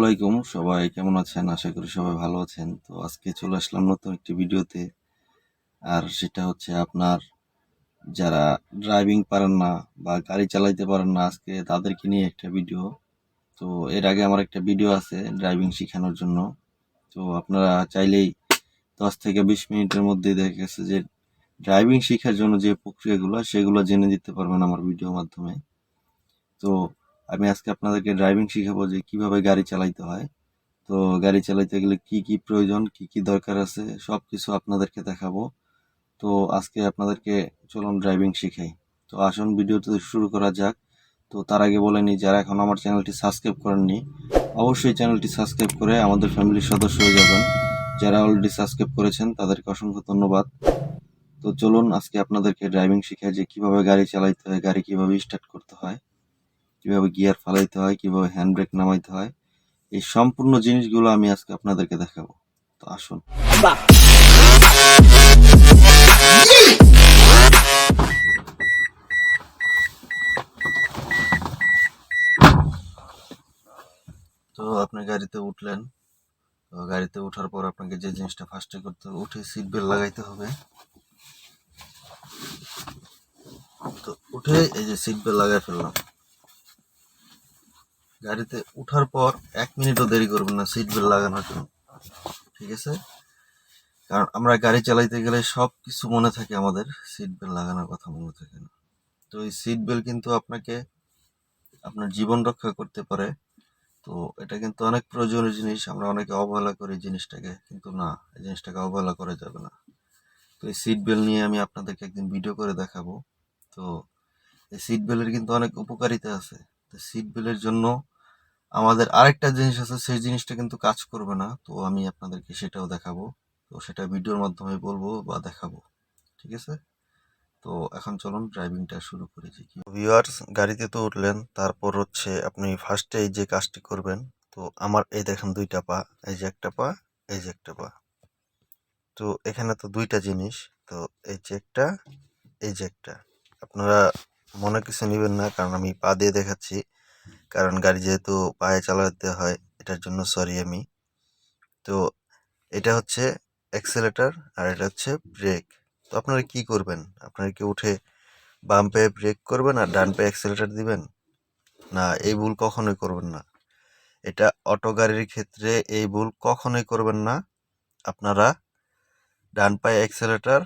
আলাইকুম, সবাই কেমন আছেন? আশা করি সবাই ভালো আছেন। তো আজকে চলে আসলাম নতুন একটি ভিডিওতে। আর সেটা হচ্ছে আপনার যারা ড্রাইভিং পারেন না বা গাড়ি চালাইতে পারেন না, আজকে তাদেরকে নিয়ে একটা ভিডিও। তো এর আগে আমার একটা ভিডিও আছে ড্রাইভিং শেখানোর জন্য। তো আপনারা চাইলেই 10 থেকে 20 মিনিটের মধ্যে দেখা গেছে যে ড্রাইভিং শেখার জন্য যে প্রক্রিয়াগুলো সেগুলো জেনে দিতে পারবেন আমার ভিডিওর মাধ্যমে। তো আমি আজকে আপনাদেরকে ড্রাইভিং শিখাবো যে কিভাবে গাড়ি চালাইতে হয়। তো গাড়ি চালাইতে গেলে কি কি প্রয়োজন, কি কি দরকার আছে, সবকিছু আপনাদেরকে দেখাবো। তো আজকে আপনাদেরকে চলুন ড্রাইভিং শিখাই। তো আসুন ভিডিওটি শুরু করা যাক। তো তার আগে বলে নিই, যারা এখন আমার চ্যানেলটি সাবস্ক্রাইব করেননি অবশ্যই চ্যানেলটি সাবস্ক্রাইব করে আমাদের ফ্যামিলির সদস্য হয়ে যাবেন। যারা অলরেডি সাবস্ক্রাইব করেছেন তাদেরকে অসংখ্য ধন্যবাদ। তো চলুন আজকে আপনাদেরকে ড্রাইভিং শিখাই যে কিভাবে গাড়ি চালাইতে হয়, গাড়ি কিভাবে স্টার্ট করতে হয়, কিভাবে গিয়ার ফালাইতে হয়, কিভাবে হ্যান্ড ব্রেক নামাইতে হয়। এই সম্পূর্ণ জিনিসগুলো আমি আজকে আপনাদেরকে দেখাবো। তো আসুন। তো আপনি গাড়িতে উঠলেন। তো গাড়িতে ওঠার পর আপনাকে যে জিনিসটা ফার্স্টে করতে হবে, উঠে সিট বেল্ট লাগাইতে হবে। তো উঠে এই যে সিট বেল্ট লাগাই ফেললাম। গাড়িতে উঠার পর 1 মিনিটও দেরি করবেন না সিট বেল্ট লাগানোর জন্য, ঠিক আছে? কারণ আমরা গাড়ি চালাইতে গেলে সব কিছু মনে থাকে, আমাদের সিট বেল্ট লাগানোর কথা মনে থাকে না। তো এই সিট বেল্ট কিন্তু আপনাকে আপনার জীবন রক্ষা করতে পারে। তো এটা কিন্তু অনেক প্রয়োজনীয় জিনিস, আমরা অনেকে অবহেলা করি জিনিসটাকে, কিন্তু না, এই জিনিসটাকে অবহেলা করা যাবে না। তো এই সিট বেল্ট নিয়ে আমি আপনাদেরকে একদিন ভিডিও করে দেখাবো। তো এই সিট বেল্টের কিন্তু অনেক উপকারিতা আছে। তো সিট বেল্টের জন্য আমাদের আরেকটা জিনিস আছে, সেই জিনিসটা কিন্তু কাজ করবে না। তো আমি আপনাদেরকে সেটাও দেখাবো। তো সেটা ভিডিওর মাধ্যমে বলবো বা দেখাবো, ঠিক আছে? তো এখন চলুন ড্রাইভিংটা শুরু করি। যে কি ভিউয়ার্স, গাড়িতে তো উঠলেন, তারপর হচ্ছে আপনি ফার্স্টে এই যে কাজটি করবেন। তো আমার এই দেখেন 2টা পা, এই যে একটা পা, এই যে একটা পা। তো এখানে তো 2টা জিনিস। তো এই যে একটা, এই যে একটা। আপনারা মনে কিছু নেবেন না, কারণ আমি পা দিয়ে দেখাচ্ছি, কারণ গাড়ি যেহেতু পায়ে চালাতে হয়, এটার জন্য সরি আমি। তো এটা হচ্ছে অ্যাক্সেলেটর আর এটা হচ্ছে ব্রেক। তো আপনারা কি করবেন? আপনারা কি উঠে বাম পায়ে ব্রেক করবেন আর ডান পায়ে অ্যাক্সেলেটর দিবেন? না, এই ভুল কখনোই করবেন না। এটা অটো গাড়ির ক্ষেত্রে এই ভুল কখনোই করবেন না। আপনারা ডান পায়ে অ্যাক্সেলেটর,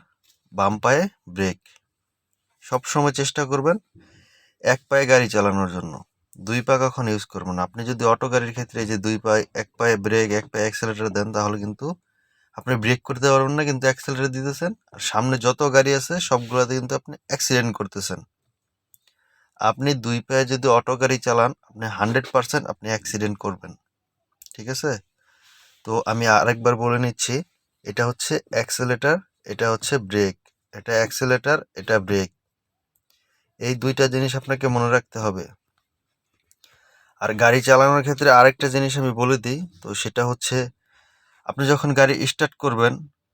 বাম পায়ে ব্রেক সবসময় চেষ্টা করবেন এক পায়ে গাড়ি চালানোর জন্য। 2 পা কখনো ইউজ করবেন না। আপনি যদি অটো গাড়ির ক্ষেত্রে এই যে 2 পায়ে, এক পায়ে ব্রেক, এক পায়ে অ্যাক্সেলেটর দেন, তাহলে কিন্তু আপনি ব্রেক করতে পারবেন না, কিন্তু অ্যাক্সেলেটর দিতেছেন। আর সামনে যত গাড়ি আছে সবগুলোতে কিন্তু আপনি অ্যাক্সিডেন্ট করতেছেন। আপনি 2 পায়ে যদি অটো গাড়ি চালান, আপনি 100% আপনি অ্যাক্সিডেন্ট করবেন, ঠিক আছে? তো আমি আরেকবার বলে নিচ্ছি, এটা হচ্ছে অ্যাক্সেলেটর, এটা হচ্ছে ব্রেক। এটা অ্যাক্সেলেটর, এটা ব্রেক। এই 2টা জিনিস আপনাকে মনে রাখতে হবে। আর গাড়ি চালানোর ক্ষেত্রে আরেকটা জিনিস আমি বলে দিই, তো সেটা হচ্ছে আপনি যখন গাড়ি স্টার্ট করবেন,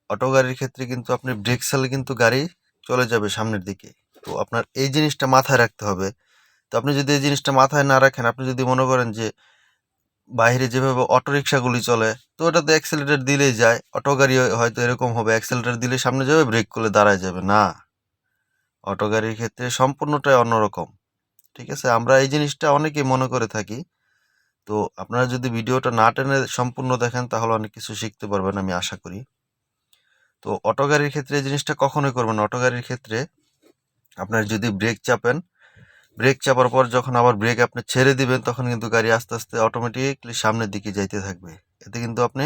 অটো গাড়ির ক্ষেত্রে কিন্তু আপনি ব্রেক ছাড়লে কিন্তু গাড়ি চলে যাবে সামনের দিকে। তো আপনার এই জিনিসটা মাথায় রাখতে হবে। তো আপনি যদি এই জিনিসটা মাথায় না রাখেন, আপনি যদি মনে করেন যে বাইরে যেভাবে অটো রিক্সাগুলি চলে, তো ওটাতে অ্যাক্সেলেটর দিলেই যায়, অটো গাড়ি হয়তো এরকম হবে, অ্যাক্সেলেটর দিলে সামনে যাবে, ব্রেক করলে দাঁড়ায় যাবে না। অটো গাড়ির ক্ষেত্রে সম্পূর্ণটাই অন্যরকম, ঠিক আছে? আমরা এই জিনিসটা অনেকেই মনে করে থাকি। তো আপনারা যদি ভিডিওটা না টেনে সম্পূর্ণ দেখেন, তাহলে অনেক কিছু শিখতে পারবেন, আমি আশা করি। তো অটো গাড়ির ক্ষেত্রে এই জিনিসটা কখনোই করবেন না। অটো গাড়ির ক্ষেত্রে আপনার যদি ব্রেক চাপেন, ব্রেক চাপার পর যখন আবার ব্রেক আপনি ছেড়ে দিবেন, তখন কিন্তু গাড়ি আস্তে আস্তে অটোমেটিকলি সামনের দিকে যাইতে থাকবে। এতে কিন্তু আপনি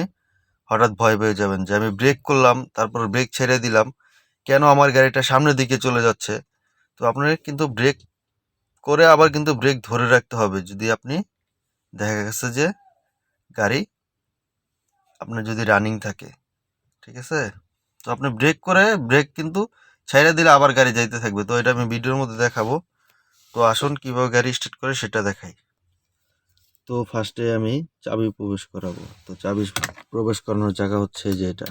হঠাৎ ভয় পেয়ে যাবেন যে আমি ব্রেক করলাম, তারপর ব্রেক ছেড়ে দিলাম, কেন আমার গাড়িটা সামনের দিকে চলে যাচ্ছে? তো আপনার কিন্তু ব্রেক করে আবার কিন্তু ব্রেক ধরে রাখতে হবে, যদি আপনি দেখা গেছে যে গাড়ি আপনার যদি রানিং থাকে, ঠিক আছে? তো আপনি ব্রেক করে ব্রেক কিন্তু ছেড়ে দিলে আবার গাড়ি যাইতে থাকবে। তো এটা আমি ভিডিওর মধ্যে দেখাবো। তো আসুন কিভাবে গাড়ি স্টার্ট করে সেটা দেখাই। তো ফার্স্টে আমি চাবি প্রবেশ করাবো। তো চাবি প্রবেশ করানোর জায়গা হচ্ছে যে এটা,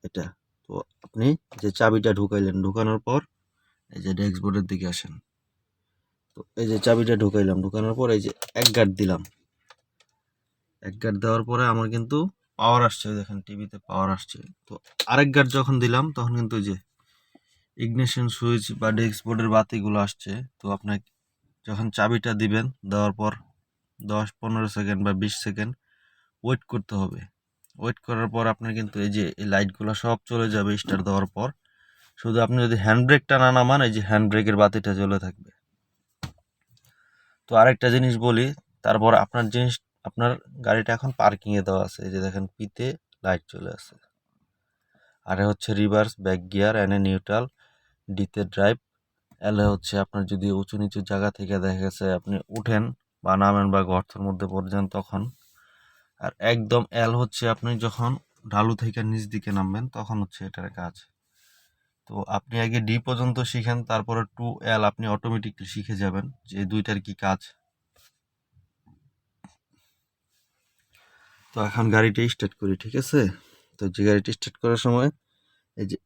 এটা। তো আপনি যে চাবিটা ঢুকাইলেন, ঢুকানোর পর এই যে ড্যাশবোর্ডের দিকে আসেন। তো এই যে চাবিটা ঢুকাইলাম, ঢুকানোর পর এই যে এক গাঁট দিলাম, এক গার্ড দেওয়ার পরে আমার কিন্তু পাওয়ার আসছে, দেখেন টিভিতে পাওয়ার আসছে। তো আরেক গার্ড যখন দিলাম তখন কিন্তু ওই যে ইগনিশন সুইচ বা ড্যাশবোর্ডের বাতিগুলো আসছে। তো আপনার যখন চাবিটা দিবেন, দেওয়ার পর 10-15 সেকেন্ড বা 20 সেকেন্ড ওয়েট করতে হবে। ওয়েট করার পর আপনার কিন্তু এই যে এই লাইটগুলো সব চলে যাবে স্টার্ট দেওয়ার পর। শুধু আপনি যদি হ্যান্ড ব্রেকটা না নামান, এই যে হ্যান্ড ব্রেকের বাতিটা জ্বলে থাকবে। তো আরেকটা জিনিস বলি, তারপর আপনার গাড়িটা এখন পার্কিংয়ে দেওয়া আছে, এই যে দেখেন পিতে লাইট চলে আসে। আর হচ্ছে রিভার্স, ব্যাক গিয়ার, এনে নিউট্রাল, ডিতে ড্রাইভ, এলে হচ্ছে আপনার যদি উঁচু নিচু জায়গা থেকে দেখা গেছে আপনি উঠেন বা নামেন বা গর্তের মধ্যে পড়ে যান তখন। আর একদম এল হচ্ছে আপনি যখন ঢালু থেকে নিচ দিকে নামবেন তখন হচ্ছে এটার কাজ। তো আপনি আগে ডি পর্যন্ত শিখেন, তারপরে 2L আপনি অটোমেটিকলি শিখে যাবেন যে এই দুইটার কি কাজ। তো এখন গাড়িটা স্টার্ট করি, ঠিক আছে? তো যে গাড়িটা স্টার্ট করার সময় এই যে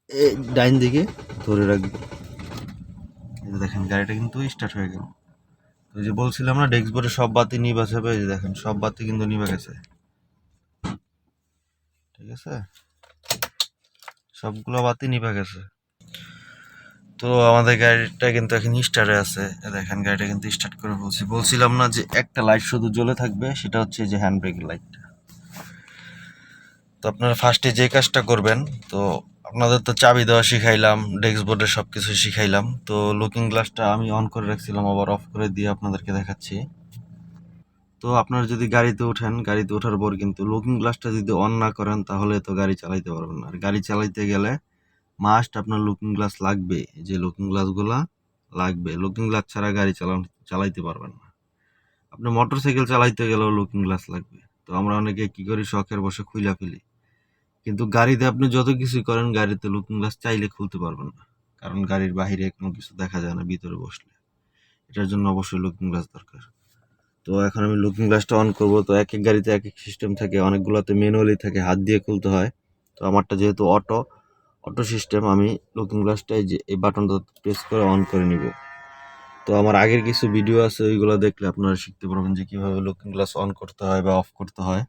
এই ডাইন দিকে ধরে রাখবেন। এই যে দেখেন গাড়িটা কিন্তু স্টার্ট হয়ে গেল। তো যে বলছিলাম না ডেস্কবোর্ডে সব বাতি নিভা যাবে, এই যে দেখেন সব বাতি কিন্তু নিভে গেছে, ঠিক আছে? সবগুলো বাতি নিভে গেছে। তো আমাদের গাড়িটা কিন্তু এখন স্টার্টে আছে, দেখেন গাড়িটা কিন্তু স্টার্ট করে বলছিলাম না যে একটা লাইট শুধু জ্বলে থাকবে, সেটা হচ্ছে যে হ্যান্ড ব্রেকের লাইটটা। তো আপনারা ফার্স্টে যে কাজটা করবেন, তো আপনাদের তো চাবি দেওয়া শিখাইলাম, ডেস্কবোর্ডে সব কিছু শিখাইলাম। তো লুকিং গ্লাসটা আমি অন করে রাখছিলাম, আবার অফ করে দিয়ে আপনাদেরকে দেখাচ্ছি। তো আপনারা যদি গাড়িতে ওঠেন, গাড়িতে ওঠার পর কিন্তু লুকিং গ্লাসটা যদি অন না করেন তাহলে তো গাড়ি চালাইতে পারবেন না। আর গাড়ি চালাইতে গেলে মাস্ট আপনার লুকিং গ্লাস লাগবে, যে লুকিং গ্লাসগুলা লাগবে। লুকিং গ্লাস ছাড়া গাড়ি চালাইতে পারবেন না। আপনি মোটর সাইকেল চালাইতে গেলেও লুকিং গ্লাস লাগবে। তো আমরা অনেকে কি করি, শখের বসে খুইলা ফেলি, কিন্তু গাড়িতে আপনি যত কিছুই করেন গাড়িতে লুকিং গ্লাস চাইলে খুলতে পারবেন না, কারণ গাড়ির বাহিরে কোনো কিছু দেখা যায় না ভিতরে বসলে। এটার জন্য অবশ্যই লুকিং গ্লাস দরকার। তো এখন আমি লুকিং গ্লাসটা অন করব। তো এক এক গাড়িতে এক এক সিস্টেম থাকে, অনেকগুলোতে ম্যানুয়ালি থাকে, হাত দিয়ে খুলতে হয়। তো আমারটা যেহেতু অটো সিস্টেম, আমি লুকিং গ্লাসটা যে এই বাটনটা প্রেস করে অন করে নিব। তো আমার আগের কিছু ভিডিও আছে, ওইগুলো দেখলে আপনারা শিখতে পারবেন যে কিভাবে লুকিং গ্লাস অন করতে হয় বা অফ করতে হয়।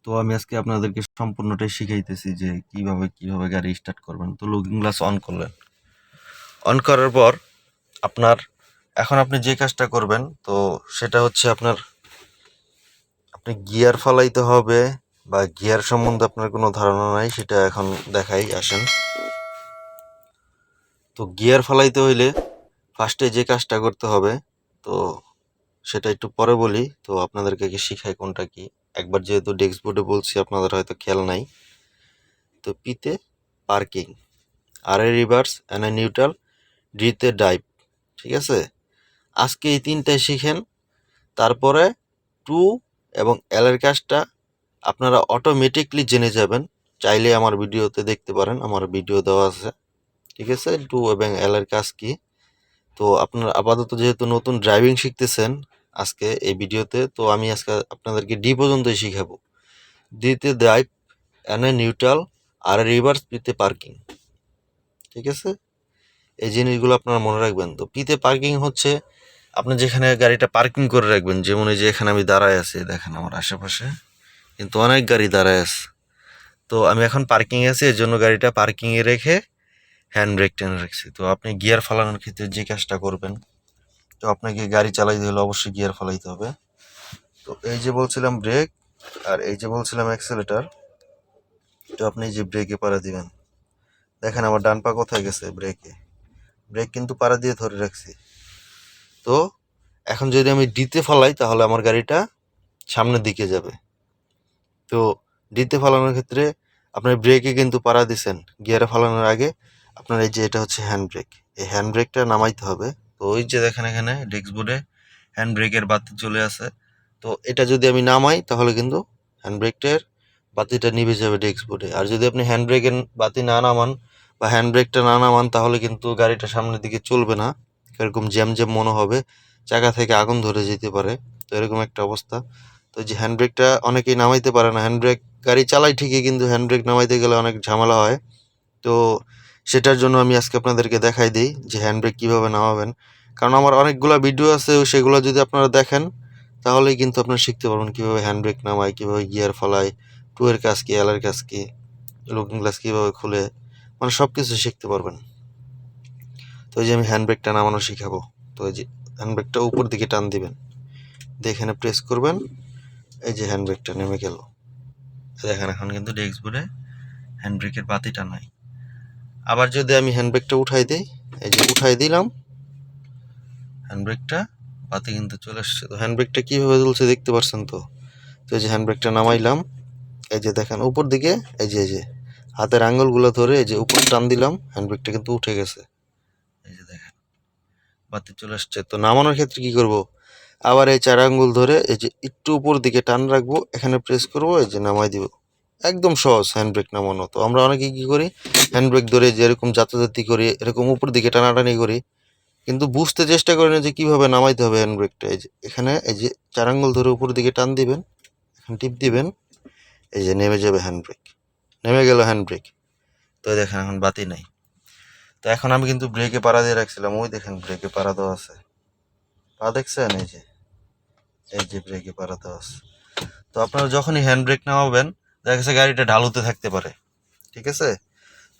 তো আমি আজকে আপনাদেরকে সম্পূর্ণটাই শিখাইতেছি যে কিভাবে গাড়ি স্টার্ট করবেন। তো লুকিং গ্লাস অন করলেন, অন করার পর আপনার এখন আপনি যে কাজটা করবেন, তো সেটা হচ্ছে আপনি গিয়ার ফালাইতে হবে, বা গিয়ার সম্বন্ধে আপনার কোনো ধারণা নাই, সেটা এখন দেখাই, আসেন। তো গিয়ার ফালাইতে হইলে ফার্স্টে যে কাজটা করতে হবে, তো সেটা একটু পরে বলি। তো আপনাদেরকে কি শিখাই কোনটা কি। একবার যেহেতু ডেস্কবোর্ডে বলছি আপনাদের হয়তো খেয়াল নাই। তো পিতে পার্কিং, আর এ রিভার্স, এন এ নিউট্রাল, ডিতে ডাইভ, ঠিক আছে? আজকে এই তিনটায় শিখেন, তারপরে 2 এবং L এর কাজটা আপনারা অটোমেটিকলি জেনে যাবেন। চাইলে আমার ভিডিওতে দেখতে পারেন, আমার ভিডিও দেওয়া আছে, ঠিক আছে? 2 এবং L এর কাজ কি। তো আপনারা আপাতত যেহেতু নতুন ড্রাইভিং শিখতেছেন আজকে এই ভিডিওতে, তো আমি আজকে আপনাদেরকে ডি পর্যন্তই শিখাবো। ডিতে ড্রাইভ, এনে নিউট্রাল, আর রিভার্স, পিতে পার্কিং, ঠিক আছে? এই জিনিসগুলো আপনারা মনে রাখবেন। তো পিতে পার্কিং হচ্ছে আপনি যেখানে গাড়িটা পার্কিং করে রাখবেন, যেমন এই যে এখানে আমি দাঁড়ায় আছি, দেখেন আমার আশেপাশে কিন্তু অনেক গাড়ি দাঁড়ায় আছে। তো আমি এখন পার্কিংয়ে আছি, এর জন্য গাড়িটা পার্কিংয়ে রেখে হ্যান্ড ব্রেক টেনে রাখছি। তো আপনি গিয়ার ফালানোর ক্ষেত্রে যে কাজটা করবেন, তো আপনাকে গাড়ি চালাইতে হলে অবশ্যই গিয়ার ফালাইতে হবে। তো এই যে বলছিলাম ব্রেক, আর এই যে বলছিলাম অ্যাক্সেলেটার, তো আপনি যে ব্রেকে পাড়া দিবেন, দেখেন আমার ডান পা কোথায় গেছে, ব্রেক কিন্তু পাড়া দিয়ে ধরে রাখছি। তো এখন যদি আমি ডিতে ফালাই তাহলে আমার গাড়িটা সামনের দিকে যাবে। তো ডিতে ফালানোর ক্ষেত্রে আপনার ব্রেকে কিন্তু পাড়া দিছেন, গিয়ারে ফালানোর আগে আপনার এই যে এটা হচ্ছে হ্যান্ড ব্রেক, এই হ্যান্ড ব্রেকটা নামাইতে হবে। তো ওই যে দেখেন এখানে ডেস্কবোর্ডে হ্যান্ড ব্রেকের বাতি চলে আসে। তো এটা যদি আমি নামাই তাহলে কিন্তু হ্যান্ড ব্রেকটার বাতিটা নিভে যাবে ডেস্কবোর্ডে। আর যদি আপনি হ্যান্ড ব্রেকের বাতি না নামান বা হ্যান্ড ব্রেকটা না নামান তাহলে কিন্তু গাড়িটা সামনের দিকে চলবে না, এরকম জ্যাম জ্যাম মনে হবে, চাকা থেকে আগুন ধরে যেতে পারে। তো এরকম একটা অবস্থা। তো যে হ্যান্ড ব্রেকটা অনেকেই নামাইতে পারে না, হ্যান্ড ব্রেক গাড়ি চালাই ঠিকই কিন্তু হ্যান্ড ব্রেক নামাইতে গেলে অনেক ঝামেলা হয়। তো সেটার জন্য আমি আজকে আপনাদেরকে দেখাই দিই যে হ্যান্ড ব্রেক কীভাবে নামাবেন। কারণ আমার অনেকগুলো ভিডিও আছে, সেগুলো যদি আপনারা দেখেন তাহলেই কিন্তু আপনারা শিখতে পারবেন কীভাবে হ্যান্ড ব্রেক নামায়, কীভাবে গিয়ার ফলায়, টু এর কাজ কি, এল এর কাজ কি, লুকিং গ্লাস কীভাবে খুলে, মানে সব কিছু শিখতে পারবেন। তো এই যে আমি হ্যান্ড ব্রেকটা নামানো শিখাবো। তো এই যে হ্যান্ড ব্রেকটা উপর দিকে টান দিবেন, দিয়ে এখানে প্রেস করবেন, এই যে হ্যান্ড ব্রেকটা নেমে গেল। দেখেন এখন কিন্তু ডেস্ক বোর্ডে হ্যান্ড ব্রেকের বাতিটা নাই। আবার যদি আমি হ্যান্ড ব্রেকটা উঠাই দিই, এই যে উঠাই দিলাম, হ্যান্ড ব্রেকটা বাতি কিন্তু চলে আসছে। তো হ্যান্ড ব্রেকটা কীভাবে চলছে দেখতে পাচ্ছেন তো। তো এই যে হ্যান্ড ব্রেকটা নামাইলাম, এই যে দেখেন উপর দিকে, এই যে হাতের আঙ্গুলগুলো ধরে এই যে উপর টান দিলাম, হ্যান্ড ব্রেকটা কিন্তু উঠে গেছে। এই যে দেখেন বাতি চলে আসছে। তো নামানোর ক্ষেত্রে কি করব, আবার এই 4 আঙ্গুল ধরে এই যে একটু উপর দিকে টান রাখবো, এখানে প্রেস করবো, এই যে নামাই দিব। একদম সহজ হ্যান্ড ব্রেক নামানো। তো আমরা অনেকে কি করি, হ্যান্ড ব্রেক ধরে যে এরকম যাতাযাতি করি, এরকম উপর দিকে টানাটানি করি, কিন্তু বুঝতে চেষ্টা করি না যে কিভাবে নামাইতে হবে হ্যান্ড ব্রেকটা। এই যে এখানে এই যে 4 আঙ্গুল ধরে উপর দিকে টান দিবেন, এখন টিপ দিবেন, এই যে নেমে যাবে হ্যান্ড ব্রেক, নেমে গেল হ্যান্ড ব্রেক। তো দেখেন এখন বাতি নাই। তো এখন আমি কিন্তু ব্রেকে পাড়া দিয়ে রাখছিলাম, ওই দেখেন ব্রেকে পাড়া দেওয়া আছে, পা দেখছেন, এই যে ব্রেকে পাড়া দেওয়া আছে। তো আপনারা যখনই হ্যান্ড ব্রেক নামাবেন, দেখা গেছে গাড়িটা ঢালুতে থাকতে পারে, ঠিক আছে।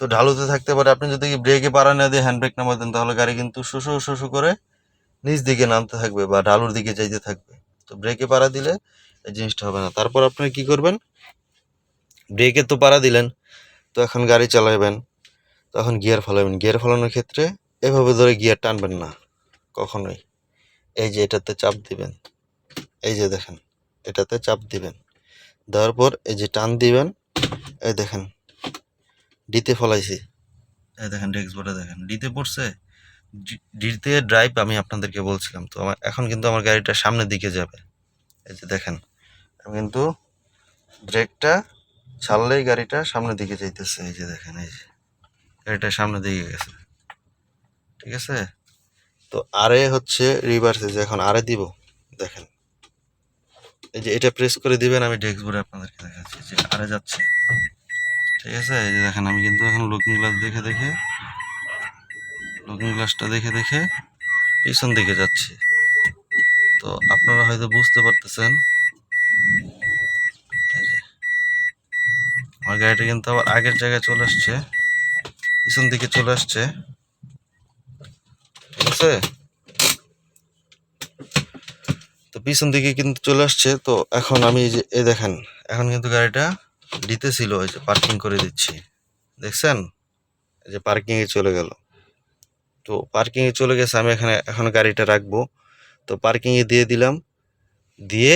তো ঢালুতে থাকতে পারে, আপনি যদি ব্রেকে পাড়া না দিয়ে হ্যান্ড ব্রেক নামাতেন, তাহলে গাড়ি কিন্তু শুশু শুশু করে নিচ দিকে নামতে থাকবে বা ঢালুর দিকে যাইতে থাকবে। তো ব্রেকে পাড়া দিলে এই জিনিসটা হবে না। তারপর আপনারা কি করবেন, ব্রেকে তো পাড়া দিলেন, তো এখন গাড়ি চালাবেন, তখন গিয়ার ফলাবেন। গিয়ার ফলানোর ক্ষেত্রে এভাবে ধরে গিয়ার টানবেন না কখনোই, এই যে এটাতে চাপ দিবেন, এই যে দেখেন এটাতে চাপ দিবেন, দেওয়ার পর এই যে টান দিবেন, এই দেখেন ডিতে ফলাইছি, এই দেখেন ডেস্ক বোর্ডে দেখেন ডিতে পড়ছে। ডিতে ড্রাইভ আমি আপনাদেরকে বলছিলাম। তো আমার এখন কিন্তু আমার গাড়িটা সামনের দিকে যাবে, এই যে দেখেন আমি কিন্তু ব্রেকটা ছাড়লেই গাড়িটা সামনের দিকে যাইতেছে, এই যে দেখেন এই যে গাড়িটা সামনের দিকে গেছে, ঠিক আছে। তো আরে হচ্ছে রিভার্সে, যে এখন আরে দিব, দেখেন এই যে এটা প্রেস করে দিবেন, আমি ডেস্ক বোর্ডে আপনাদেরকে দেখাচ্ছি যে আরে যাচ্ছে, ঠিক আছে। এই যে দেখেন আমি কিন্তু এখন লুকিং গ্লাস দেখে দেখে, লুকিং গ্লাসটা দেখে দেখে পিছন দিকে যাচ্ছি। তো আপনারা হয়তো বুঝতে পারতেছেন, এই যে আমার গাড়িটা কিন্তু আবার আগের জায়গায় চলে আসছে, পিছন দিকে চলে আসছে, ঠিক আছে। তো পিছন দিকে কিন্তু চলে আসছে। তো এখন আমি এই যে এই দেখেন এখন কিন্তু গাড়িটা ডিতে ছিল, এই যে পার্কিং করে দিচ্ছি, দেখছেন এই যে পার্কিংয়ে চলে গেল। তো পার্কিংয়ে চলে গেছে, আমি এখানে এখন গাড়িটা রাখবো। তো পার্কিংয়ে দিয়ে দিলাম, দিয়ে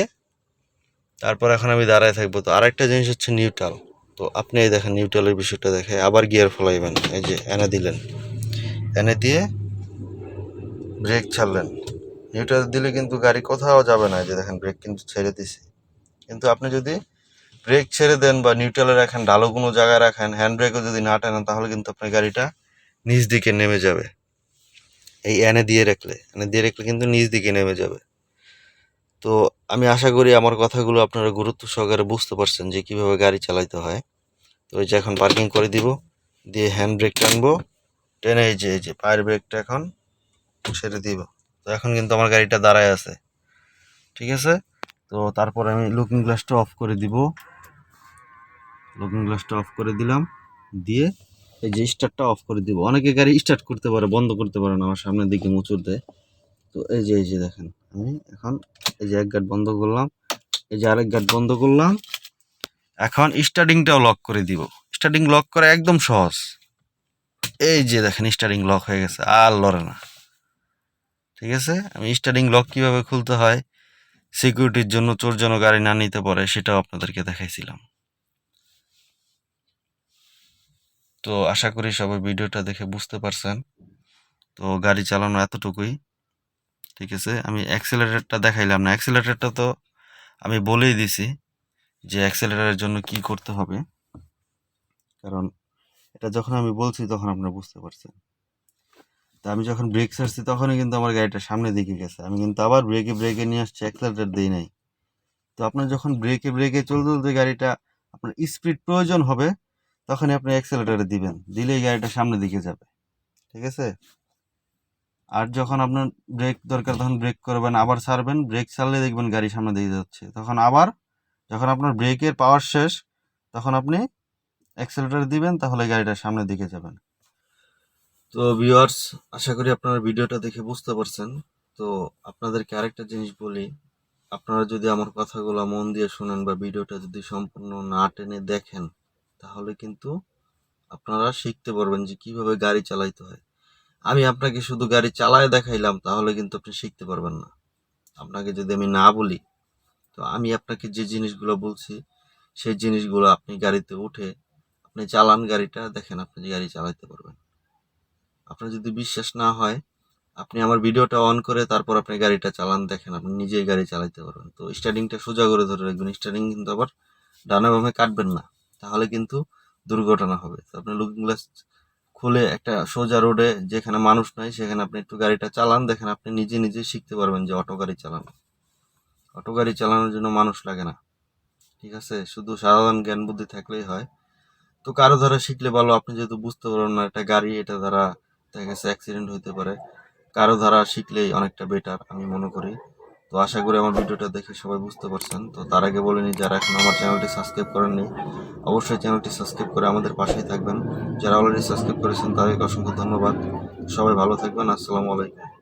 তারপর এখন আমি দাঁড়ায় থাকবো। তো আরেকটা জিনিস হচ্ছে নিউট্রাল। তো আপনি এই দেখেন নিউট্রালের বিষয়টা দেখে আবার গিয়ার ফলাইবেন, এই যে এনে দিলেন, এনে দিয়ে ব্রেক ছাড়লেন। নিউট্রাল দিলে কিন্তু গাড়ি কোথাও যাবে না, এই যে দেখেন ব্রেক কিন্তু ছেড়ে দিছি। কিন্তু আপনি যদি ব্রেক ছেড়ে দেন বা নিউট্রালে রাখেন, ঢালো কোনো জায়গায় রাখেন, হ্যান্ড ব্রেকও যদি না টানেন, তাহলে কিন্তু আপনার গাড়িটা নিচ দিকে নেমে যাবে। এই এনে দিয়ে রাখলে কিন্তু নিচ দিকে নেমে যাবে। তো আমি আশা করি আমার কথাগুলো আপনারা গুরুত্ব সহকারে বুঝতে পারছেন যে কিভাবে গাড়ি চালাইতে হয়। তো এই যে এখন পার্কিং করে দিব, দিয়ে হ্যান্ড ব্রেক টানবো, টেনে এই যে পায়ের ব্রেকটা এখন ছেড়ে দিব। তো এখন কিন্তু আমার গাড়িটা দাঁড়ায় আছে, ঠিক আছে। তো তারপর আমি লুকিং গ্লাসটা অফ করে দিব, লুকিং গ্লাসটা অফ করে দিলাম, দিয়ে এই যে স্টার্টটা অফ করে দিব। অনেকে গাড়ি স্টার্ট করতে পারে, বন্ধ করতে পারে না, আমার সামনের দিকে মুচুর দেয়। তো এই যে দেখেন আমি এখন এই যে এক গার্ড বন্ধ করলাম, এই যে আরেক গার্ড বন্ধ করলাম। এখন স্টার্টিংটাও লক করে দিব। স্টার্টিং লক করা একদম সহজ, এই যে দেখেন স্টার্টিং লক হয়ে গেছে, আর লড়ে না, ঠিক আছে। আমি স্টার্টিং লক কিভাবে খুলতে হয়, সিকিউরিটির জন্য চোর যেন গাড়ি না নিতে পারে, সেটাও আপনাদেরকে দেখাইছিলাম। তো আশা করি সবাই ভিডিওটা দেখে বুঝতে পারছেন। তো গাড়ি চালানো এতটুকুই, ঠিক আছে। আমি অ্যাক্সেলারেটরটা দেখাইলাম না, অ্যাক্সেলারেটরটা তো আমি বলেই দিছি যে অ্যাক্সেলারেটরের জন্য কি করতে হবে, কারণ এটা যখন আমি বলছি তখন আপনারা বুঝতে পারছেন। তা আমি যখন ব্রেক ছাড়ছি তখনই কিন্তু আমার গাড়িটা সামনের দিকে গেছে, আমি কিন্তু আবার ব্রেকে নিয়ে আসছি, অ্যাক্সেলারেটর দিই নাই। তো আপনার যখন ব্রেকে চলতে চলতে গাড়িটা আপনার স্পিড প্রয়োজন হবে, তখনই আপনি অ্যাক্সেলারেটরে দিবেন, দিলেই গাড়িটা সামনের দিকে যাবে, ঠিক আছে। আর যখন আপনার ব্রেক দরকার তখন ব্রেক করবেন, আবার ছাড়বেন, ব্রেক ছাড়লে দেখবেন গাড়ি সামনে দিয়ে যাচ্ছে, তখন আবার যখন আপনার ব্রেকের পাওয়ার শেষ তখন আপনি অ্যাক্সেলেরেটর দিবেন, তাহলে গাড়িটা সামনের দিকে যাবেন। তো ভিউয়ার্স, আশা করি আপনারা ভিডিওটা দেখে বুঝতে পারছেন। তো আপনাদেরকে আরেকটা জিনিস বলি, আপনারা যদি আমার কথাগুলো মন দিয়ে শুনেন বা ভিডিওটা যদি সম্পূর্ণ না টেনে দেখেন, তাহলে কিন্তু আপনারা শিখতে পারবেন যে কিভাবে গাড়ি চালাইতে হয়। আমি আপনাকে শুধু গাড়ি চালায় দেখাইলাম, তাহলে কিন্তু আপনি শিখতে পারবেন না। আপনাকে যদি আমি না বলি, তো আমি আপনাকে যে জিনিসগুলো বলছি সেই জিনিসগুলো আপনি গাড়িতে উঠে আপনি চালান গাড়িটা, দেখেন আপনি যে গাড়ি চালাতে পারবেন। আপনার যদি বিশ্বাস না হয়, আপনি আমার ভিডিওটা অন করে তারপর আপনি গাড়িটা চালান, দেখেন আপনি নিজেই গাড়ি চালাতে পারবেন। তো স্টার্টিংটা সোজা করে ধরে রাখবেন, স্টার্টিং কিন্তু আবার ডানে বামে কাটবেন না, তাহলে কিন্তু দুর্ঘটনা হবে। তো আপনি লুকিং গ্লাস খুলে একটা সোজা রোডে যেখানে মানুষ নাই সেখানে আপনি একটু গাড়িটা চালান, দেখেন আপনি নিজে নিজে শিখতে পারবেন যে অটো গাড়ি চালানো। অটো গাড়ি চালানোর জন্য মানুষ লাগে না, ঠিক আছে? শুধু সাধারণ জ্ঞান বুদ্ধি থাকলেই হয়। তো কারো দ্বারা শিখলে ভালো, আপনি যেহেতু বুঝতে পারবেন না এটা গাড়ি, এটা দ্বারা দেখা গেছে অ্যাক্সিডেন্ট হইতে পারে, কারো দ্বারা শিখলেই অনেকটা বেটার আমি মনে করি। তো আশা করি আমার ভিডিওটা দেখে সবাই বুঝতে পারছেন। তো তার আগে বলে নিই, যারা এখন আমার চ্যানেলটি সাবস্ক্রাইব করেননি অবশ্যই চ্যানেলটি সাবস্ক্রাইব করে আমাদের পাশেই থাকবেন। যারা অলরেডি সাবস্ক্রাইব করেছেন তাদেরকে অসংখ্য ধন্যবাদ। সবাই ভালো থাকবেন। আসসালামু আলাইকুম।